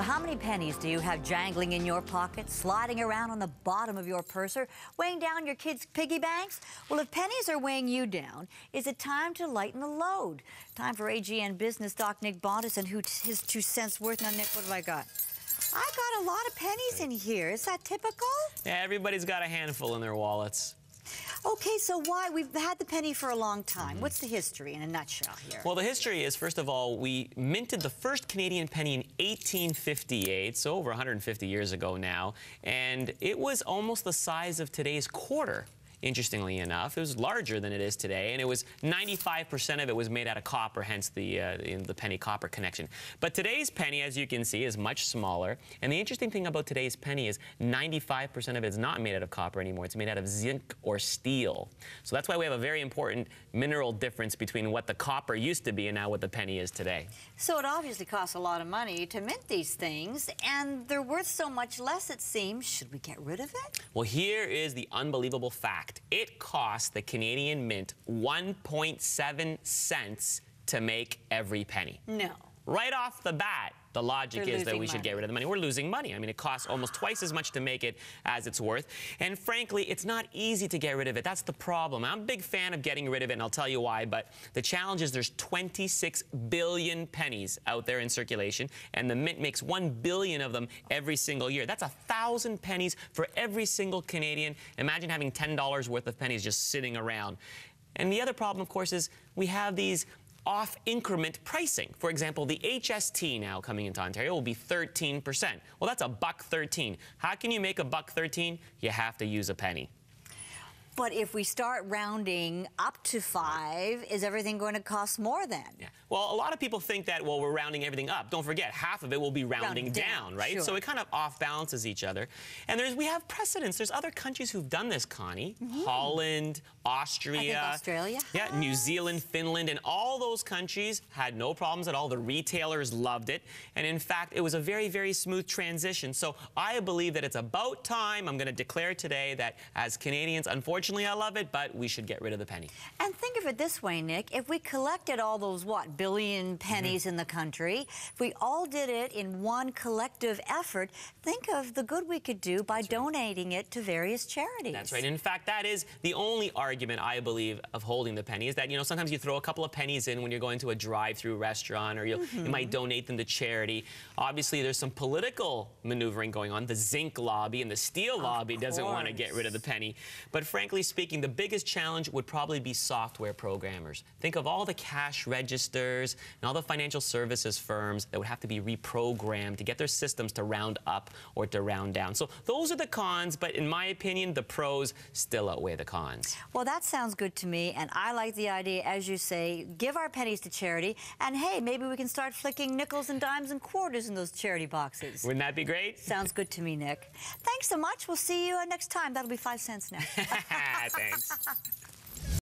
So how many pennies do you have jangling in your pocket, sliding around on the bottom of your purser, weighing down your kids' piggy banks? Well, if pennies are weighing you down, is it time to lighten the load? Time for AGN Business Doc Nick Bontis and his 2 cents worth. Now, Nick, what have I got? I got a lot of pennies in here. Is that typical? Yeah, everybody's got a handful in their wallets. Okay, so why? We've had the penny for a long time. What's the history in a nutshell here? Well, the history is, first of all, we minted the first Canadian penny in 1858, so over 150 years ago now, and it was almost the size of today's quarter. Interestingly enough, it was larger than it is today, and it was 95% of it was made out of copper, hence the penny copper connection. But today's penny, as you can see, is much smaller. And the interesting thing about today's penny is 95% of it is not made out of copper anymore. It's made out of zinc or steel. So that's why we have a very important mineral difference between what the copper used to be and now what the penny is today. So it obviously costs a lot of money to mint these things, and they're worth so much less, it seems. Should we get rid of it? Well, here is the unbelievable fact. It costs the Canadian Mint 1.7 cents to make every penny. No. Right off the bat, the logic is that we should get rid of the money. We're losing money. I mean, it costs almost twice as much to make it as it's worth. And frankly, it's not easy to get rid of it. That's the problem. I'm a big fan of getting rid of it, and I'll tell you why. But the challenge is there's 26 billion pennies out there in circulation, and the Mint makes 1 billion of them every single year. That's 1,000 pennies for every single Canadian. Imagine having $10 worth of pennies just sitting around. And the other problem, of course, is we have these off-increment pricing. For example, the HST now coming into Ontario will be 13%. Well, that's $1.13. How can you make $1.13? You have to use a penny. But if we start rounding up to 5, is everything going to cost more then? Yeah. Well, a lot of people think that, well, we're rounding everything up. Don't forget, half of it will be rounding down, right? Sure. So it kind of off-balances each other. And we have precedents. There's other countries who've done this, Connie. Holland, Austria. I think Australia. Yeah, New Zealand, Finland, and all those countries had no problems at all. The retailers loved it. And in fact, it was a very, very smooth transition. So I believe that it's about time. I'm going to declare today that as Canadians, unfortunately, I love it, but we should get rid of the penny. And think of it this way, Nick. If we collected all those, what, billion pennies in the country, if we all did it in one collective effort, think of the good we could do by donating it to various charities. That's right. In fact, that is the only argument, I believe, of holding the penny, is that, you know, sometimes you throw a couple of pennies in when you're going to a drive-through restaurant, or you might donate them to charity. Obviously, there's some political maneuvering going on. The zinc lobby and the steel lobby doesn't want to get rid of the penny. But frankly speaking, the biggest challenge would probably be software programmers. Think of all the cash registers and all the financial services firms that would have to be reprogrammed to get their systems to round up or to round down. So those are the cons, but in my opinion, the pros still outweigh the cons. Well, that sounds good to me, and I like the idea, as you say, give our pennies to charity, and hey, maybe we can start flicking nickels and dimes and quarters in those charity boxes. Wouldn't that be great? Sounds good to me, Nick. Thanks so much. We'll see you next time. That'll be 5 cents now. Thanks.